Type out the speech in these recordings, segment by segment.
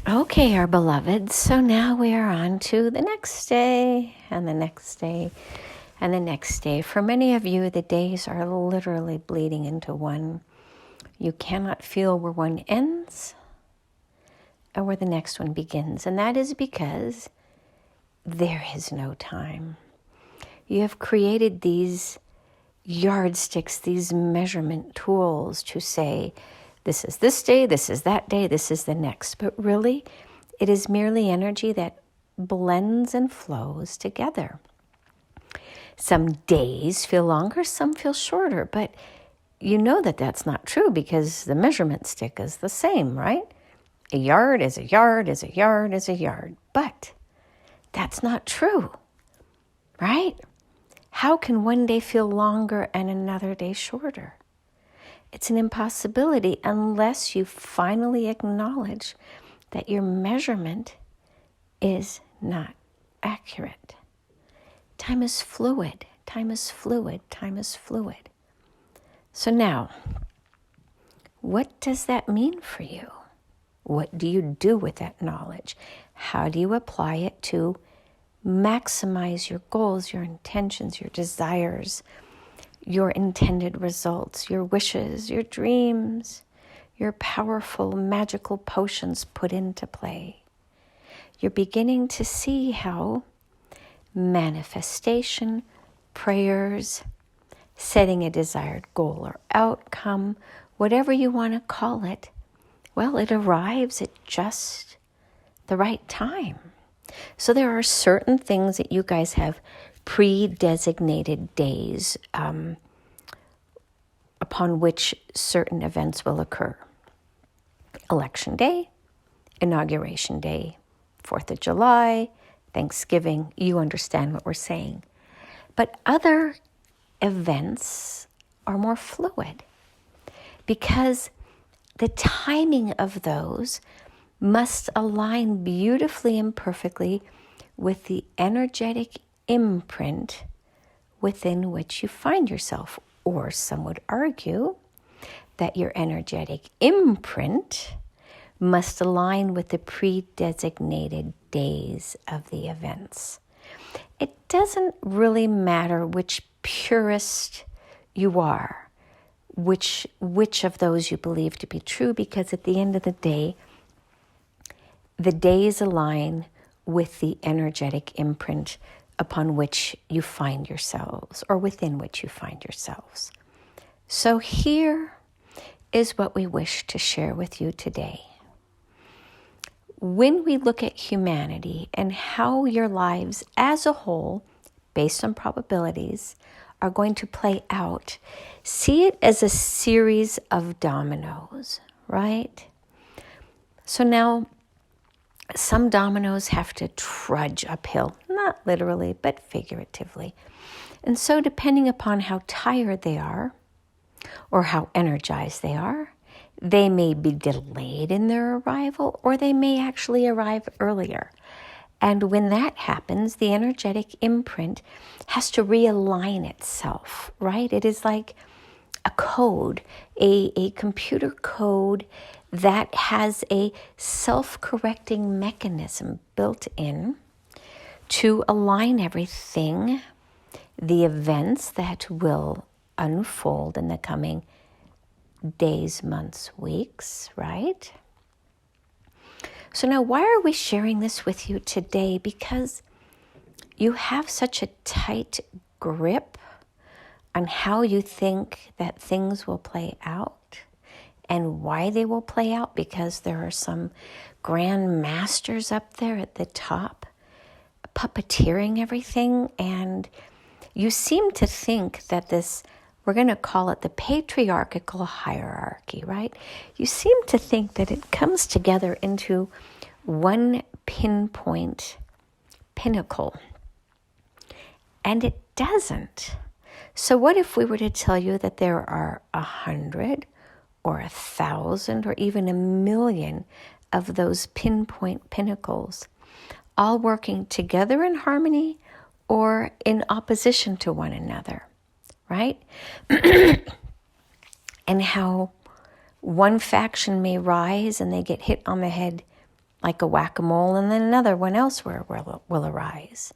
Okay, our beloveds, so now we are on to the next day and the next day and the next day. For many of you, the days are literally bleeding into one. You cannot feel where one ends or where the next one begins, and that is because there is no time. You have created these yardsticks, these measurement tools to say, this is this day, this is that day, this is the next. But really, it is merely energy that blends and flows together. Some days feel longer, some feel shorter, but you know that that's not true because the measurement stick is the same, right? A yard is a yard is a yard is a yard. But that's not true, right? How can one day feel longer and another day shorter? It's an impossibility unless you finally acknowledge that your measurement is not accurate. Time is fluid. Time is fluid. Time is fluid. So now, what does that mean for you? What do you do with that knowledge? How do you apply it to maximize your goals, your intentions, your desires, your intended results, your wishes, your dreams, your powerful magical potions put into play? You're beginning to see how manifestation, prayers, setting a desired goal or outcome, whatever you want to call it, well, it arrives at just the right time. So there are certain things that you guys have pre-designated days upon which certain events will occur. Election Day, Inauguration Day, 4th of July, Thanksgiving, you understand what we're saying. But other events are more fluid because the timing of those must align beautifully and perfectly with the energetic imprint within which you find yourself. Or some would argue that your energetic imprint must align with the pre-designated days of the events. It doesn't really matter which purist you are, which of those you believe to be true, because at the end of the days align with the energetic imprint upon which you find yourselves or within which you find yourselves. So here is what we wish to share with you today. When we look at humanity and how your lives as a whole, based on probabilities, are going to play out, see it as a series of dominoes, right? So now, some dominoes have to trudge uphill, not literally, but figuratively. And so depending upon how tired they are or how energized they are, they may be delayed in their arrival or they may actually arrive earlier. And when that happens, the energetic imprint has to realign itself, right? It is like a code, a computer code that has a self-correcting mechanism built in to align everything, the events that will unfold in the coming days, months, weeks, right? So now why are we sharing this with you today? Because you have such a tight grip on how you think that things will play out and why they will play out, because there are some grand masters up there at the top puppeteering everything, and you seem to think that this, we're going to call it the patriarchal hierarchy, right? You seem to think that it comes together into one pinpoint pinnacle, and it doesn't. So what if we were to tell you that there are 100 or 1,000 or even 1,000,000 of those pinpoint pinnacles, all working together in harmony or in opposition to one another, right? And how one faction may rise and they get hit on the head like a whack-a-mole, and then another one elsewhere will arise.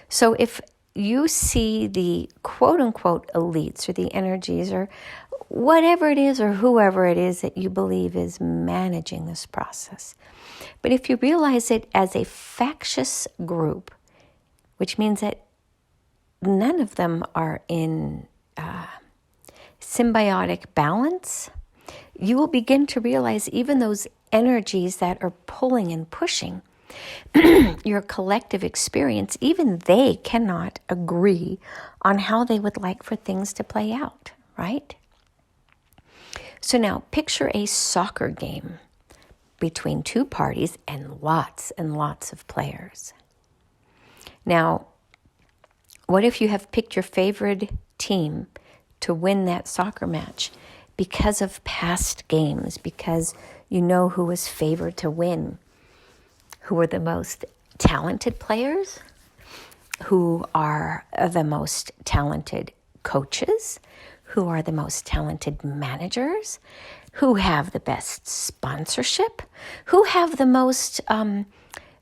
So if you see the quote-unquote elites or the energies or whatever it is or whoever it is that you believe is managing this process, but if you realize it as a factious group, which means that none of them are in symbiotic balance, you will begin to realize even those energies that are pulling and pushing your collective experience, even they cannot agree on how they would like for things to play out, right? So now picture a soccer game between two parties and lots of players. Now, what if you have picked your favorite team to win that soccer match because of past games, because you know who was favored to win, who are the most talented players, who are the most talented coaches, who are the most talented managers, who have the best sponsorship, who have the most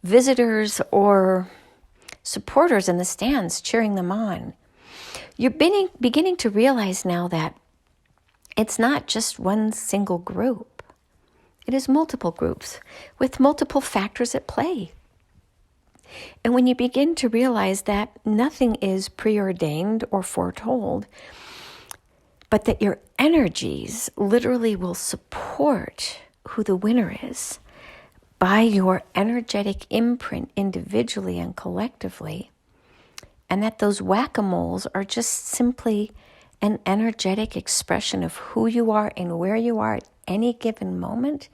visitors or supporters in the stands cheering them on. You're beginning to realize now that it's not just one single group. It is multiple groups with multiple factors at play. And when you begin to realize that nothing is preordained or foretold, but that your energies literally will support who the winner is by your energetic imprint individually and collectively, and that those whack-a-moles are just simply an energetic expression of who you are and where you are at any given moment,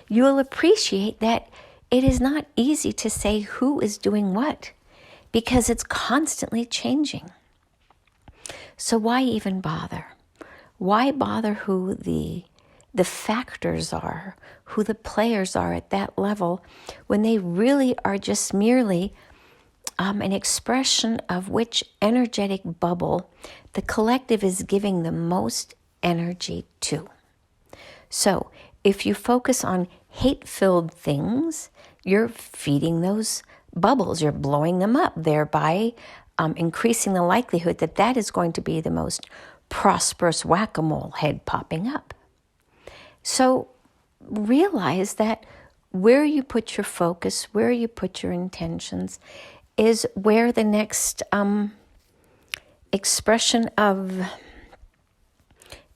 you will appreciate that it is not easy to say who is doing what, because it's constantly changing. So why even bother? Why bother who the factors are, who the players are at that level, when they really are just merely an expression of which energetic bubble the collective is giving the most energy to? So if you focus on hate-filled things, you're feeding those bubbles, you're blowing them up, thereby increasing the likelihood that that is going to be the most prosperous whack-a-mole head popping up. So realize that where you put your focus, where you put your intentions, is where the next expression of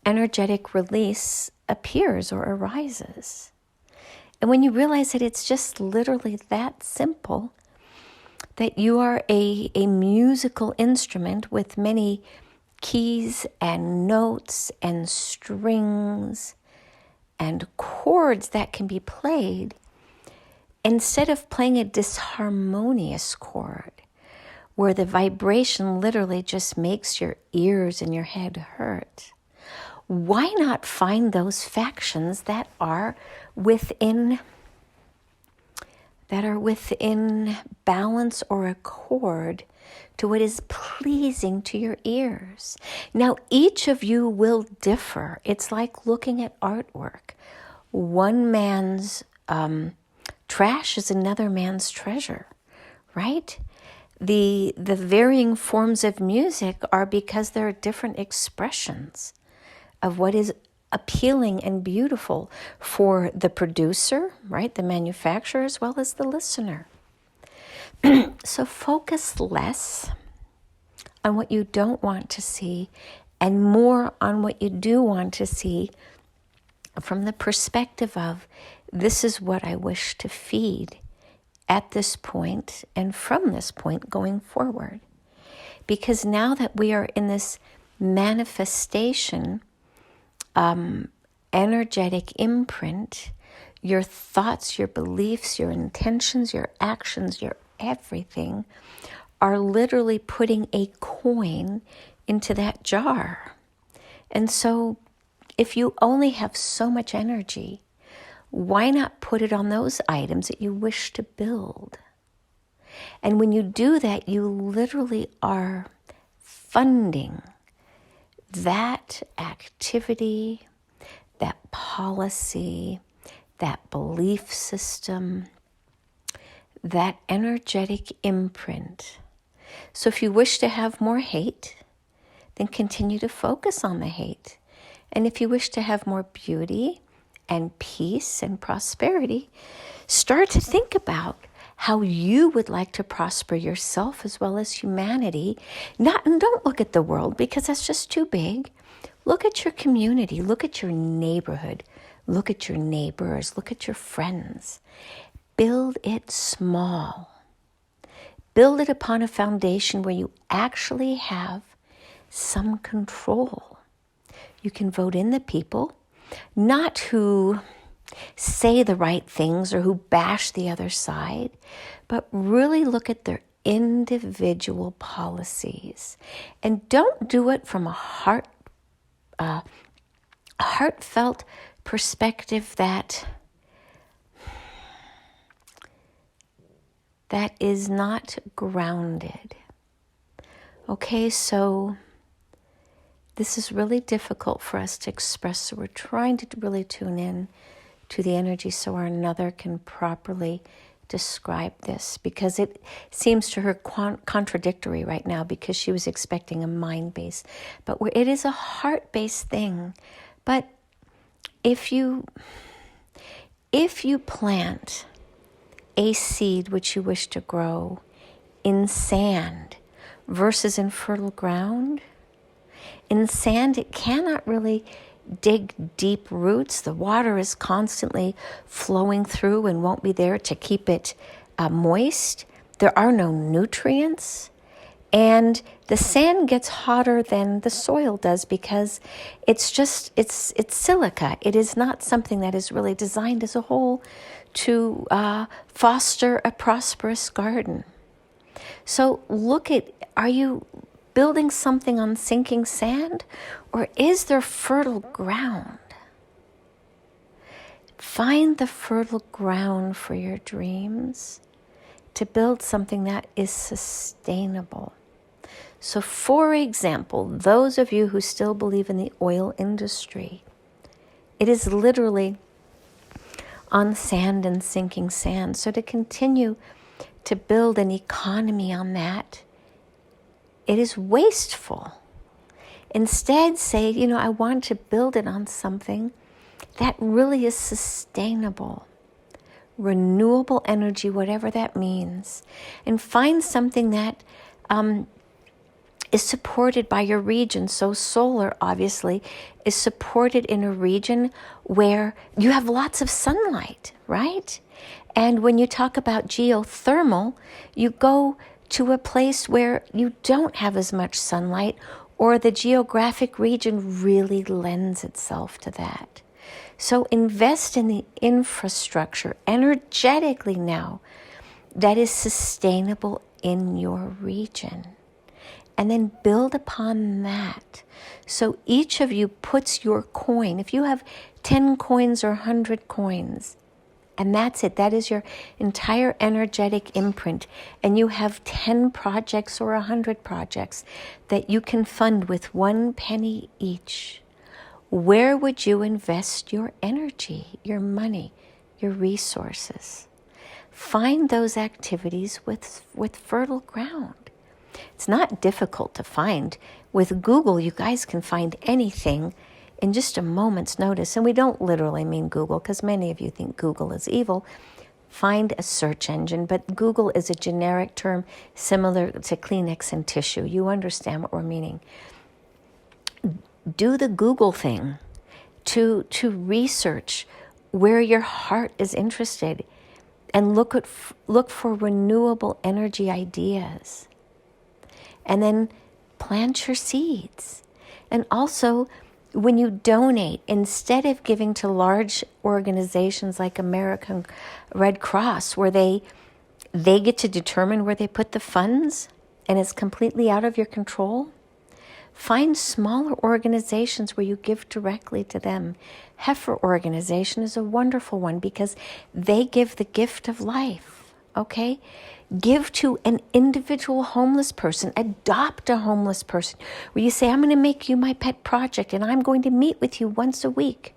energetic release appears or arises. And when you realize that it's just literally that simple, that you are a musical instrument with many keys and notes and strings and chords that can be played, instead of playing a disharmonious chord where the vibration literally just makes your ears and your head hurt, why not find those factions that are within balance or accord to what is pleasing to your ears? Now, each of you will differ. It's like looking at artwork. One man's trash is another man's treasure, right? The varying forms of music are because there are different expressions of what is appealing and beautiful for the producer, right, the manufacturer, as well as the listener. So focus less on what you don't want to see and more on what you do want to see, from the perspective of, this is what I wish to feed at this point and from this point going forward. Because now that we are in this manifestation energetic imprint, your thoughts, your beliefs, your intentions, your actions, your everything are literally putting a coin into that jar. And so if you only have so much energy, why not put it on those items that you wish to build? And when you do that, you literally are funding that activity, that policy, that belief system, that energetic imprint. So if you wish to have more hate, then continue to focus on the hate. And if you wish to have more beauty and peace and prosperity, start to think about how you would like to prosper yourself as well as humanity. And don't look at the world because that's just too big. Look at your community, look at your neighborhood, look at your neighbors, look at your friends. Build it small. Build it upon a foundation where you actually have some control. You can vote in the people, not who say the right things or who bash the other side, but really look at their individual policies. And don't do it from a heartfelt perspective that is not grounded. Okay, so this is really difficult for us to express, so we're trying to really tune in to the energy so our another can properly describe this, because it seems to her contradictory right now because she was expecting a mind-based, but it is a heart-based thing. But if you plant a seed which you wish to grow in sand versus in fertile ground, in sand it cannot really dig deep roots. The water is constantly flowing through and won't be there to keep it moist. There are no nutrients. And the sand gets hotter than the soil does because it's silica. It is not something that is really designed as a whole to foster a prosperous garden. So are you building something on sinking sand, or is there fertile ground? Find the fertile ground for your dreams to build something that is sustainable. So for example, those of you who still believe in the oil industry, it is literally on sand and sinking sand. So to continue to build an economy on that, it is wasteful. Instead, say, I want to build it on something that really is sustainable, renewable energy, whatever that means, and find something that is supported by your region. So solar, obviously, is supported in a region where you have lots of sunlight, right? And when you talk about geothermal, you go to a place where you don't have as much sunlight, or the geographic region really lends itself to that. So invest in the infrastructure energetically now that is sustainable in your region. And then build upon that. So each of you puts your coin. If you have 10 coins or 100 coins, and that's it. That is your entire energetic imprint. And you have 10 projects or 100 projects that you can fund with 1 penny each. Where would you invest your energy, your money, your resources? Find those activities with fertile ground. It's not difficult to find. With Google, you guys can find anything in just a moment's notice. And we don't literally mean Google, because many of you think Google is evil. Find a search engine, but Google is a generic term similar to Kleenex and tissue. You understand what we're meaning. Do the Google thing to research where your heart is interested, and look for renewable energy ideas. And then plant your seeds. And also, when you donate, instead of giving to large organizations like American Red Cross, where they get to determine where they put the funds and it's completely out of your control, find smaller organizations where you give directly to them. Heifer Organization is a wonderful one because they give the gift of life, okay? Give to an individual homeless person. Adopt a homeless person where you say, I'm going to make you my pet project and I'm going to meet with you once a week.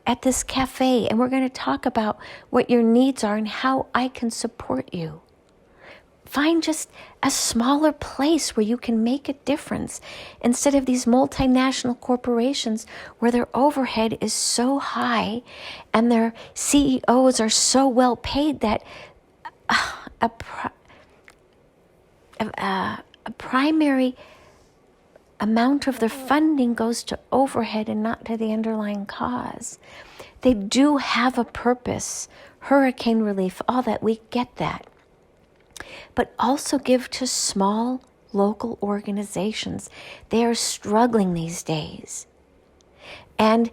at this cafe, and we're going to talk about what your needs are and how I can support you. Find just a smaller place where you can make a difference instead of these multinational corporations where their overhead is so high and their CEOs are so well paid that a primary amount of their funding goes to overhead and not to the underlying cause. They do have a purpose, hurricane relief, all that, we get that. But also give to small local organizations. They are struggling these days. And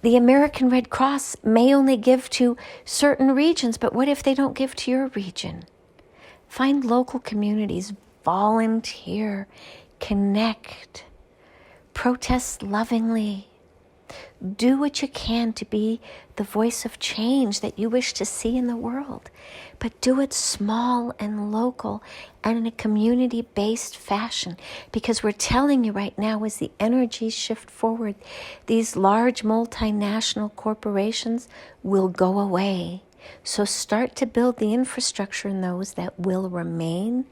the American Red Cross may only give to certain regions, but what if they don't give to your region? Find local communities, volunteer, connect, protest lovingly. Do what you can to be the voice of change that you wish to see in the world, but do it small and local and in a community-based fashion, because we're telling you right now, as the energies shift forward, these large multinational corporations will go away. So start to build the infrastructure in those that will remain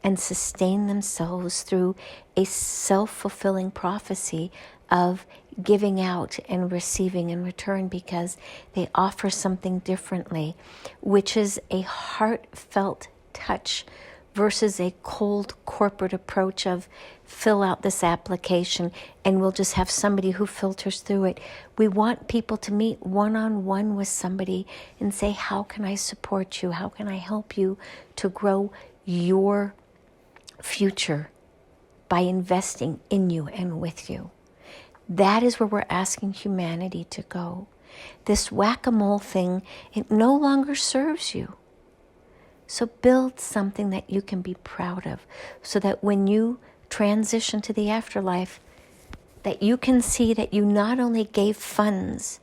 and sustain themselves through a self-fulfilling prophecy of giving out and receiving in return, because they offer something differently, which is a heartfelt touch versus a cold corporate approach of fill out this application and we'll just have somebody who filters through it. We want people to meet one-on-one with somebody and say, how can I support you? How can I help you to grow your future by investing in you and with you? That is where we're asking humanity to go. This whack-a-mole thing, it no longer serves you. So build something that you can be proud of, so that when you transition to the afterlife, that you can see that you not only gave funds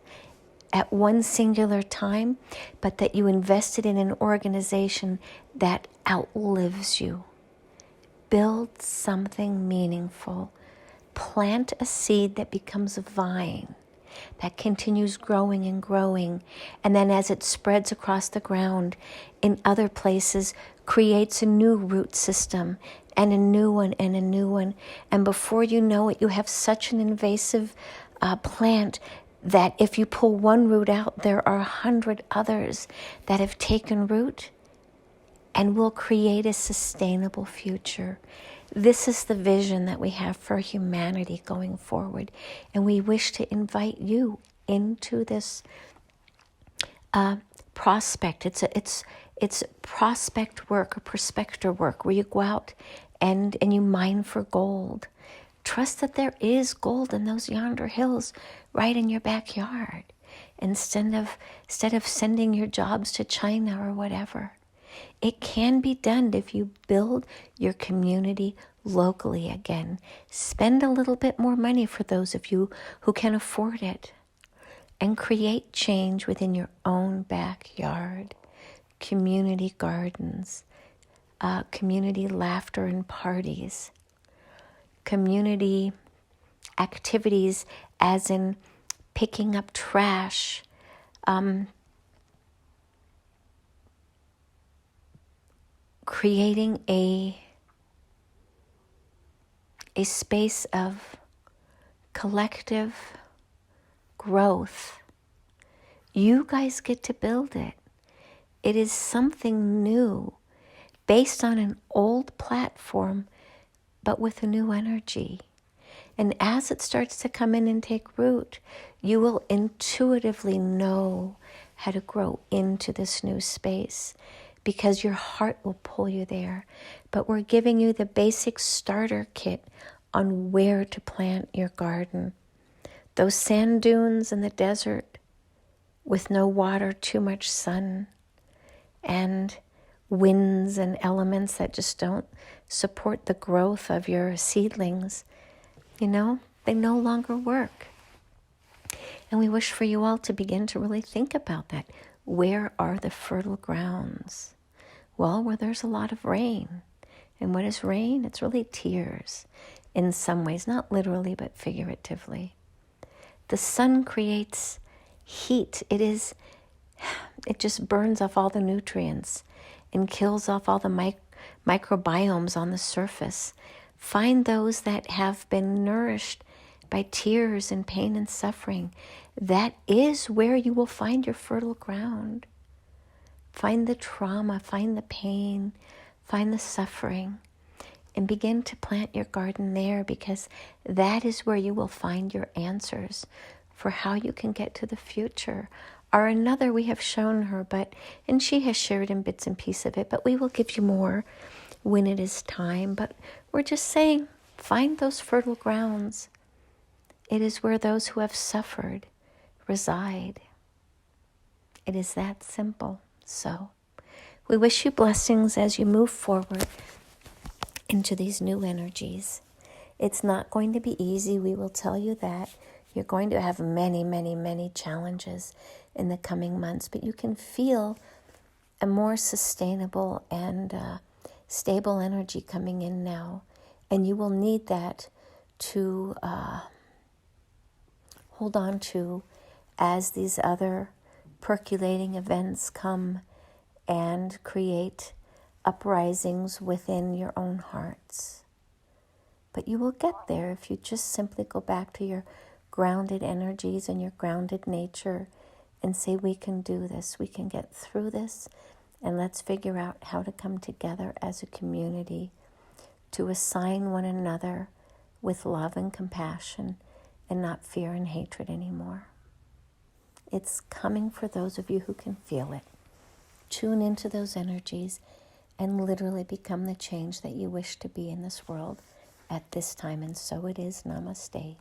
at one singular time, but that you invested in an organization that outlives you. Build something meaningful. Plant a seed that becomes a vine that continues growing and growing, and then as it spreads across the ground in other places, creates a new root system and a new one and a new one. And before you know it, you have such an invasive plant that if you pull one root out, there are 100 others that have taken root and will create a sustainable future. This is the vision that we have for humanity going forward, and we wish to invite you into this prospect. It's prospect work or prospector work, where you go out and you mine for gold. Trust that there is gold in those yonder hills right in your backyard, instead of sending your jobs to China or whatever. It can be done if you build your community locally again. Spend a little bit more money for those of you who can afford it, and create change within your own backyard. Community gardens, community laughter and parties, community activities as in picking up trash, creating a space of collective growth. You guys get to build it. It is something new, based on an old platform, but with a new energy. And as it starts to come in and take root, you will intuitively know how to grow into this new space, because your heart will pull you there. But we're giving you the basic starter kit on where to plant your garden. Those sand dunes in the desert with no water, too much sun, and winds and elements that just don't support the growth of your seedlings, they no longer work. And we wish for you all to begin to really think about that. Where are the fertile grounds? Well, where there's a lot of rain. And what is rain? It's really tears in some ways, not literally, but figuratively. The sun creates heat. It just burns off all the nutrients and kills off all the microbiomes on the surface. Find those that have been nourished by tears and pain and suffering. That is where you will find your fertile ground. Find the trauma, find the pain, find the suffering, and begin to plant your garden there, because that is where you will find your answers for how you can get to the future. Or another we have shown her, and she has shared in bits and pieces of it, but we will give you more when it is time. But we're just saying, find those fertile grounds. It is where those who have suffered reside. It is that simple. So we wish you blessings as you move forward into these new energies. It's not going to be easy, we will tell you that. You're going to have many, many, many challenges in the coming months, but you can feel a more sustainable and stable energy coming in now. And you will need that to hold on to as these other percolating events come and create uprisings within your own hearts. But you will get there if you just simply go back to your grounded energies and your grounded nature and say, we can do this, we can get through this, and let's figure out how to come together as a community to assign one another with love and compassion and not fear and hatred anymore. It's coming for those of you who can feel it. Tune into those energies and literally become the change that you wish to be in this world at this time. And so it is. Namaste.